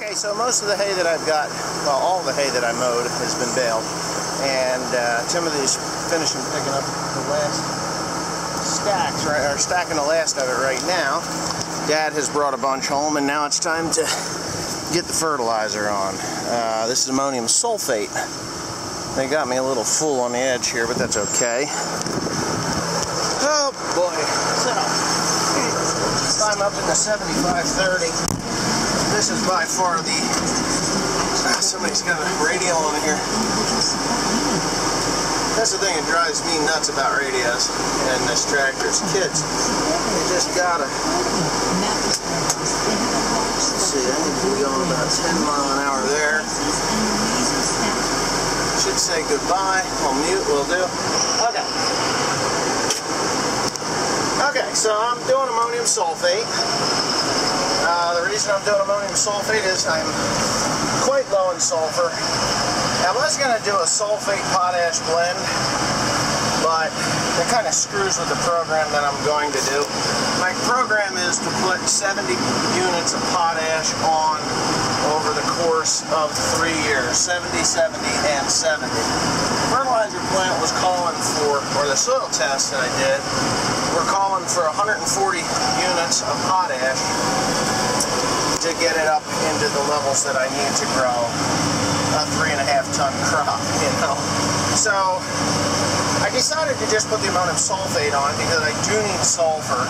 Okay, so most of the hay that I've got, well, all the hay that I mowed has been baled, and Timothy's finishing picking up the last stacks, right? Or stacking the last of it right now. Dad has brought a bunch home, and now it's time to get the fertilizer on. This is ammonium sulfate. They got me a little full on the edge here, but that's okay. Oh boy! So I'm up in the 7530. This is by far the... somebody's got a radio on here. That's the thing that drives me nuts about radios and this tractor's kids. You just gotta... Let's see, I think we're going about 10 miles an hour there. Should say goodbye. I'll mute, will do. Okay. Okay, so I'm doing ammonium sulfate. The reason I'm doing ammonium sulfate is I'm quite low in sulfur. I was going to do a sulfate potash blend, but it kind of screws with the program that I'm going to do. My program is to put 70 units of potash on over the course of 3 years, 70, 70, and 70. The fertilizer plant was calling for, or the soil test that I did, we're calling for 140 units of potash to get it up into the levels that I need to grow a 3.5-ton crop, you know. So I decided to just put the ammonium sulfate on because I do need sulfur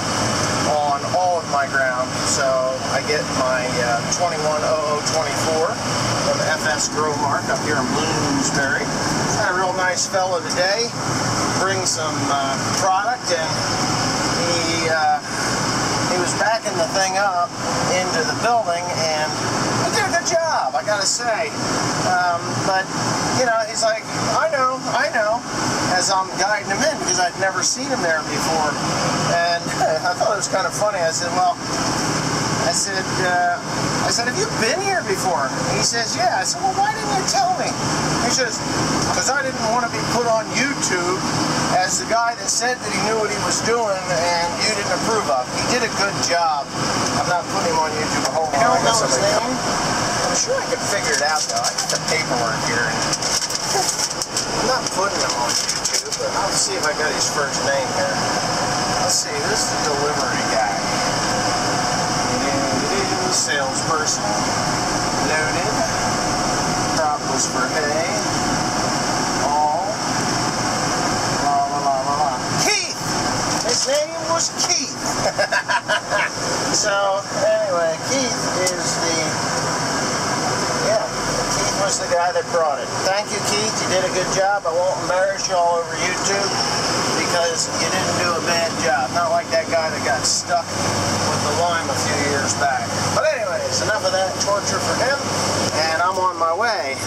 on all of my ground. So I get my 210024 from FS Growmark up here in Bloomsbury. Had a real nice fellow today, bring some product, and he was backing the thing up into the building, and he did a good job, I gotta say. But, you know, he's like, I know, as I'm guiding him in, because I'd never seen him there before. And I thought it was kind of funny. I said, well, I said, have you been here before? He says, yeah. I said, well, why didn't you tell me? He says, because I didn't want to be put on YouTube as the guy that said that he knew what he was doing and you didn't approve of. He did a good job. I'm not putting him on YouTube a whole lot. I don't know his name. I'm sure I could figure it out, though. I got the paperwork here. I'm not putting him on YouTube, but I'll see if I got his first name here. Let's see. This is the delivery guy. Salesperson. Loaded. Crop was for hay. All. La la la la la. Keith! His name was Keith. So, anyway, Keith was the guy that brought it. Thank you, Keith. You did a good job. I won't embarrass you all over YouTube because you didn't do a bad job. Not like that guy that got stuck with the lime a few years back. But anyways, enough of that torture for him, and I'm on my way.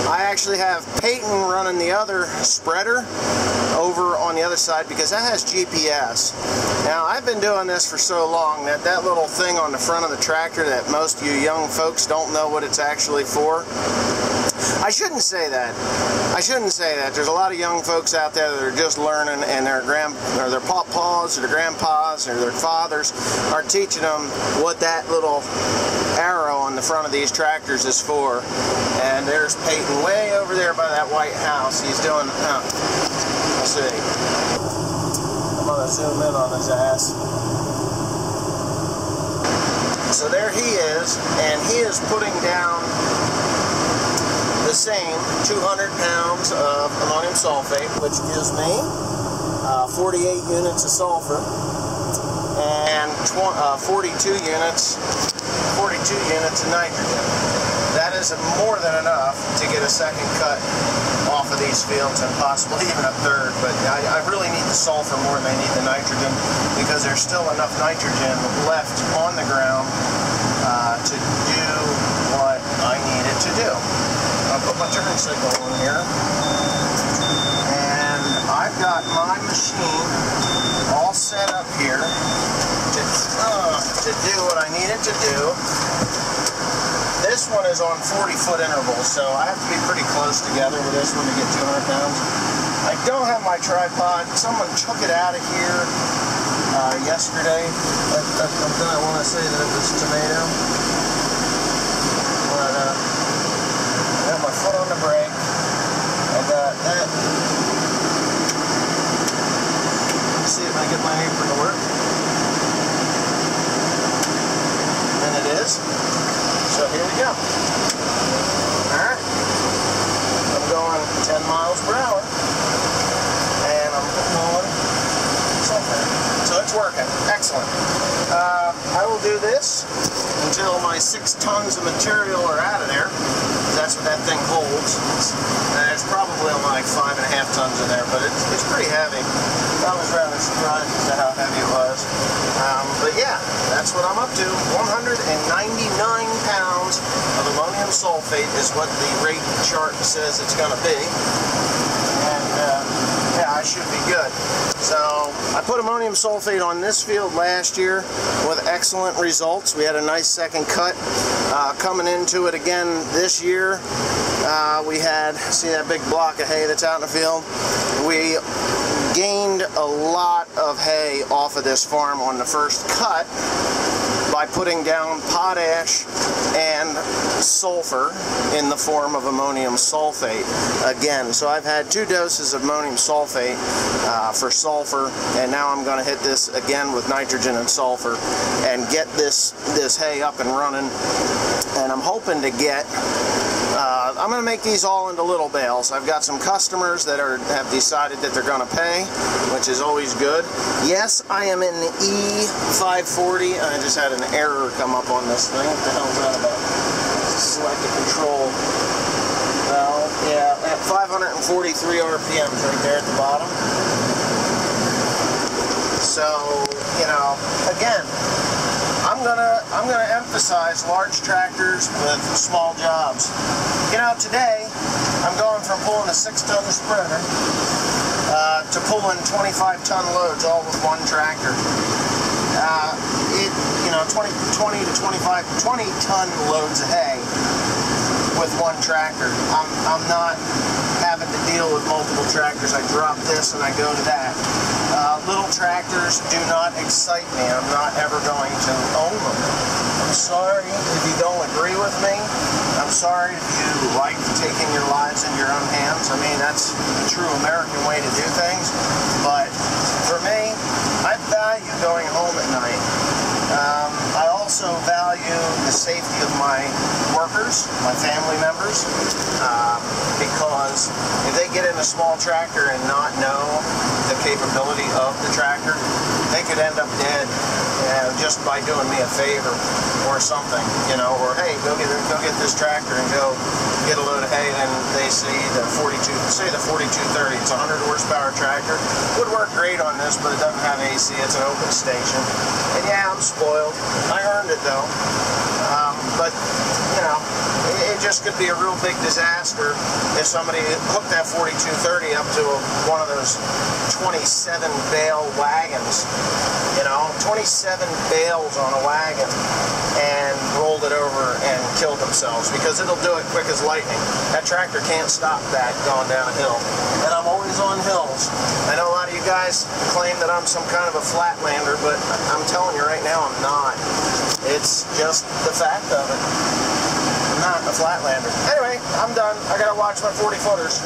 I actually have Peyton running the other spreader over on the other side because that has GPS. Now, I've been doing this for so long that that little thing on the front of the tractor that most of you young folks don't know what it's actually for. I shouldn't say that. I shouldn't say that. There's a lot of young folks out there that are just learning, and their paws or their grandpas or their fathers are teaching them what that little arrow on the front of these tractors is for. And there's Peyton way over there by that white house. He's doing, let's see. I'm going to zoom in on his ass. So there he is, and he is putting down the same 200 pounds of ammonium sulfate, which gives me 48 units of sulfur and 42 units of nitrogen. That is more than enough to get a second cut off of these fields and possibly even a third, but I really need the sulfur more than I need the nitrogen because there's still enough nitrogen left on the ground to do what I need it to do. I'll put my turn signal on here, and I've got my machine all set up here to do what I need it to do. This one is on 40-foot intervals, so I have to be pretty close together with this one to get 200 pounds. I don't have my tripod. Someone took it out of here yesterday. I want to say that it was tomato. get my apron to work. And it is. So here we go. Alright. I'm going 10 miles per hour. And I'm putting on something. So it's working. Excellent. I will do this until my 6 tons of material are out of there. That's what that thing holds. It's probably only like 5.5 tons in there, but it's pretty heavy. I was rather surprised as to how heavy it was. But yeah, that's what I'm up to. 199 pounds of ammonium sulfate is what the rate chart says it's going to be. And yeah, I should be good. So I put ammonium sulfate on this field last year with excellent results. We had a nice second cut. Coming into it again this year, we had, see that big block of hay that's out in the field? We gained a lot of hay off of this farm on the first cut by putting down potash and sulfur in the form of ammonium sulfate again. So I've had 2 doses of ammonium sulfate for sulfur, and now I'm going to hit this again with nitrogen and sulfur and get this hay up and running. And I'm hoping to get, I'm going to make these all into little bales. I've got some customers that have decided that they're going to pay, which is always good. Yes, I am in the E540. I just had an error come up on this thing. What the hell is that about? Select the control valve. Yeah, at 543 RPMs right there at the bottom. So, you know, again, I'm gonna emphasize large tractors with small jobs. You know, today I'm going from pulling a 6-ton spreader to pulling 25-ton loads all with one tractor. You know, 20 to 20-ton loads of hay with one tractor. I'm not having to deal with multiple tractors. I drop this and I go to that. Little tractors do not excite me. I'm not ever going to own them. I'm sorry if you don't agree with me. I'm sorry if you like taking your lives in your own hands. I mean, that's the true American way to do things. But for me, I value going home at night. I also value the safety of my workers, my family members, because if they get in a small tractor and not know the capability of the tractor, they could end up dead just by doing me a favor or something, you know, or hey, go get this tractor and go get a load of hay, and they see the 4230, it's a 100 horsepower tractor. Would work great on this, but it doesn't have AC, it's an open station. And yeah, I'm spoiled. I earned it though. But, you know, it just could be a real big disaster if somebody hooked that 4230 up to one of those 27 bale wagons, you know, 27 bales on a wagon, and rolled it over and killed themselves, because it'll do it quick as lightning. That tractor can't stop that going down a hill. And I'm always on hills. I know a lot of you guys claim that I'm some kind of a flatlander, but I'm telling you right now, I'm not. It's just the fact of it. I'm not a flatlander. Anyway, I'm done. I gotta watch my 40-footers.